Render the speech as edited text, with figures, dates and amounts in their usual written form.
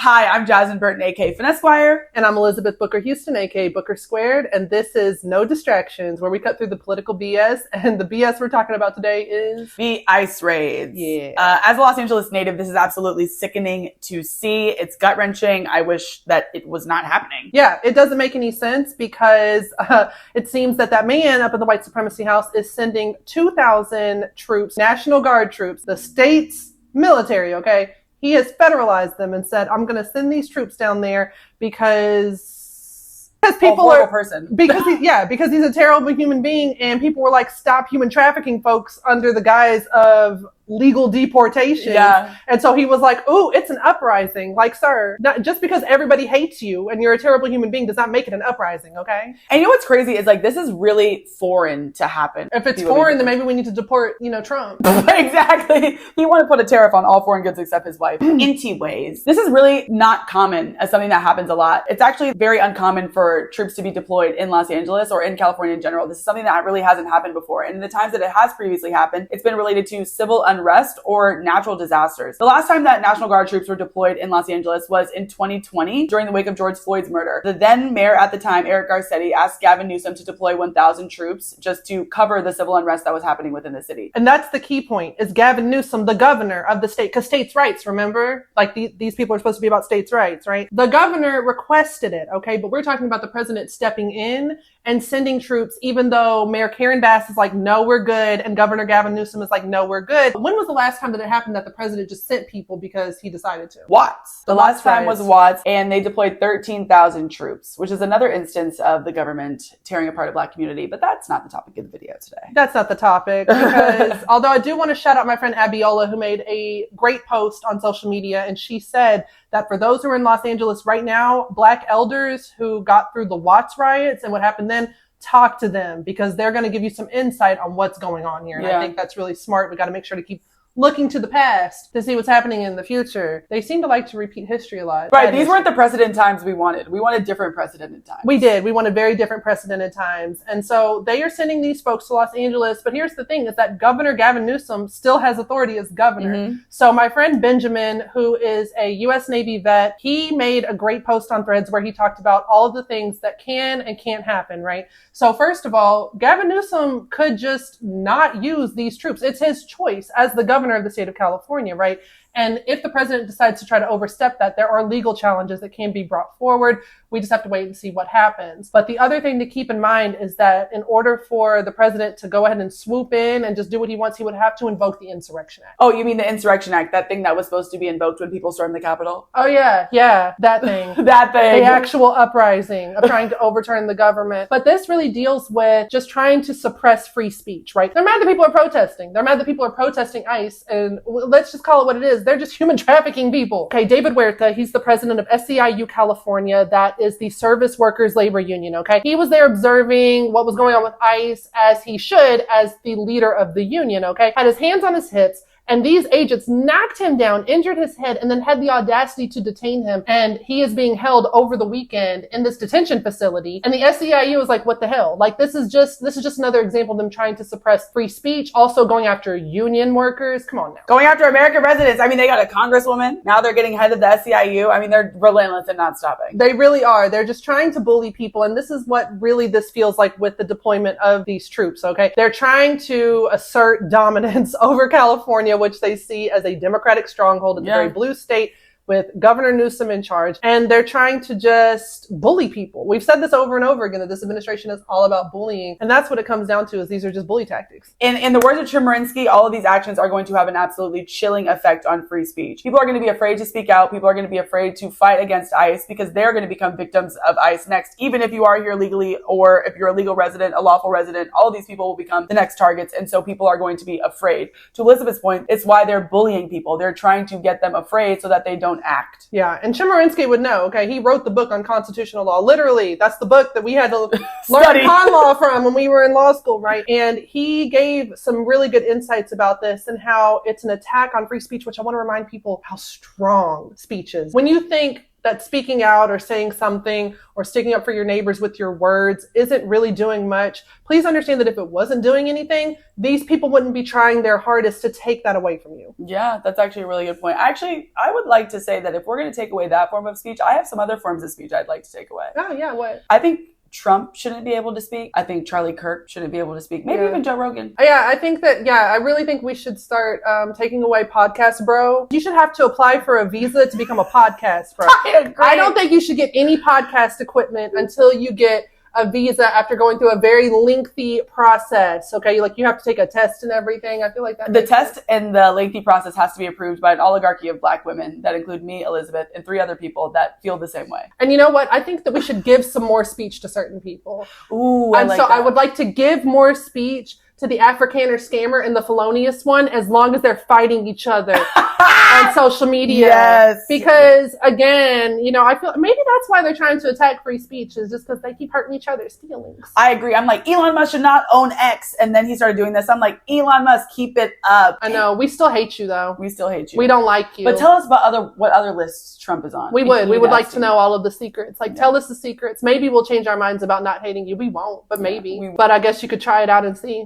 Hi, I'm Jasmine Burton, aka Finesse Squire. And I'm Elizabeth Booker Houston, aka Booker Squared. And this is No Distractions, where we cut through the political BS. And the BS we're talking about today is the ICE raids. Yeah. As a Los Angeles native, this is absolutely sickening to see. It's gut-wrenching. I wish that it was not happening. Yeah, it doesn't make any sense because it seems that man up in the white supremacy house is sending 2,000 troops, National Guard troops, the state's military, okay? He has federalized them and said, I'm going to send these troops down there because people are because he's a terrible human being, and people were like, stop human trafficking folks under the guise of legal deportation. Yeah. And so he was like, ooh, it's an uprising. Like, sir, not just because everybody hates you and you're a terrible human being does not make it an uprising, okay? And you know what's crazy is like, this is really foreign to happen. If it's foreign, then maybe we need to deport, Trump. Exactly. He wanted to put a tariff on all foreign goods except his wife. Inty ways. This is really not common as something that happens a lot. It's actually very uncommon for troops to be deployed in Los Angeles or in California in general. This is something that really hasn't happened before. And in the times that it has previously happened, it's been related to civil unrest or natural disasters. The last time that National Guard troops were deployed in Los Angeles was in 2020 during the wake of George Floyd's murder. The then mayor at the time, Eric Garcetti, asked Gavin Newsome to deploy 1,000 troops just to cover the civil unrest that was happening within the city. And that's the key point, is Gavin Newsome, the governor of the state, because states' rights, remember? Like these people are supposed to be about states' rights, right? The governor requested it, okay? But we're talking about the president stepping in and sending troops, even though Mayor Karen Bass is like, no, we're good. And Governor Gavin Newsome is like, no, we're good. When was the last time that it happened that the president just sent people because he decided to? Watts. The last time riots. was Watts, and they deployed 13,000 troops, which is another instance of the government tearing apart a Black community. But that's not the topic of the video today. That's not the topic, because although I do want to shout out my friend Abiola, who made a great post on social media, and she said that for those who are in Los Angeles right now, Black elders who got through the Watts riots and what happened then, talk to them because they're going to give you some insight on what's going on here. And I think that's really smart. We got to make sure to keep looking to the past to see what's happening in the future. They seem to like to repeat history a lot. Right. These weren't the precedent times we wanted. We wanted different precedented times. We did. We wanted very different precedented times. And so they are sending these folks to Los Angeles. But here's the thing, is that Governor Gavin Newsome still has authority as governor. Mm-hmm. So my friend Benjamin, who is a U.S. Navy vet, he made a great post on Threads where he talked about all of the things that can and can't happen, right? So first of all, Gavin Newsome could just not use these troops. It's his choice as the governor of the state of California, right? And if the president decides to try to overstep that, there are legal challenges that can be brought forward. We just have to wait and see what happens. But the other thing to keep in mind is that in order for the president to go ahead and swoop in and just do what he wants, he would have to invoke the Insurrection Act. Oh, you mean the Insurrection Act, that thing that was supposed to be invoked when people stormed the Capitol? Oh, yeah, that thing. That thing. The actual uprising of trying to overturn the government. But this really deals with just trying to suppress free speech, right? They're mad that people are protesting. They're mad that people are protesting ICE, and let's just call it what it is. They're just human trafficking people. Okay, David Wera, he's the president of SEIU California. That is the Service Workers Labor Union, okay? He was there observing what was going on with ICE, as he should, as the leader of the union, okay? Had his hands on his hips, and these agents knocked him down, injured his head, and then had the audacity to detain him. And he is being held over the weekend in this detention facility. And the SEIU was like, what the hell? Like, this is just another example of them trying to suppress free speech, also going after union workers. Come on now. Going after American residents. I mean, they got a congresswoman. Now they're getting head of the SEIU. I mean, they're relentless and not stopping. They really are. They're just trying to bully people. And this is what really this feels like with the deployment of these troops, okay? They're trying to assert dominance over California, which they see as a Democratic stronghold in the very blue state with Governor Newsome in charge. And they're trying to just bully people. We've said this over and over again, that this administration is all about bullying. And that's what it comes down to, is these are just bully tactics. In the words of Chemerinsky, all of these actions are going to have an absolutely chilling effect on free speech. People are going to be afraid to speak out. People are going to be afraid to fight against ICE because they're going to become victims of ICE next. Even if you are here legally, or if you're a legal resident, a lawful resident, all of these people will become the next targets. And so people are going to be afraid. To Elizabeth's point, it's why they're bullying people. They're trying to get them afraid so that they don't act. Yeah, and Chemerinsky would know, okay? He wrote the book on constitutional law. Literally, that's the book that we had to learn con law from when we were in law school, right? And he gave some really good insights about this and how it's an attack on free speech, which I want to remind people how strong speech is. When you think that speaking out or saying something or sticking up for your neighbors with your words isn't really doing much, please understand that if it wasn't doing anything, these people wouldn't be trying their hardest to take that away from you. Yeah, that's actually a really good point. Actually, I would like to say that if we're going to take away that form of speech, I have some other forms of speech I'd like to take away. Oh, yeah, what? I think Trump shouldn't be able to speak. I think Charlie Kirk shouldn't be able to speak. Maybe even Joe Rogan. Yeah, I think that, I really think we should start taking away podcast bro. You should have to apply for a visa to become a podcast bro. I agree. I don't think you should get any podcast equipment until you get a visa after going through a very lengthy process. Okay, like you have to take a test and everything. I feel like that. The test and the lengthy process has to be approved by an oligarchy of Black women that include me, Elizabeth, and 3 other people that feel the same way. And you know what? I think that we should give some more speech to certain people. Ooh, I like that. I would like to give more speech to the Afrikaner scammer and the felonious one, as long as they're fighting each other on social media. Yes. Because again, I feel maybe that's why they're trying to attack free speech, is just because they keep hurting each other's feelings. I agree. I'm like, Elon Musk should not own X. And then he started doing this. I'm like, Elon Musk, keep it up. I know. We still hate you though. We still hate you. We don't like you. But tell us about what other lists Trump is on. We would like to know all of the secrets. Tell us the secrets. Maybe we'll change our minds about not hating you. We won't, but maybe. But I guess you could try it out and see.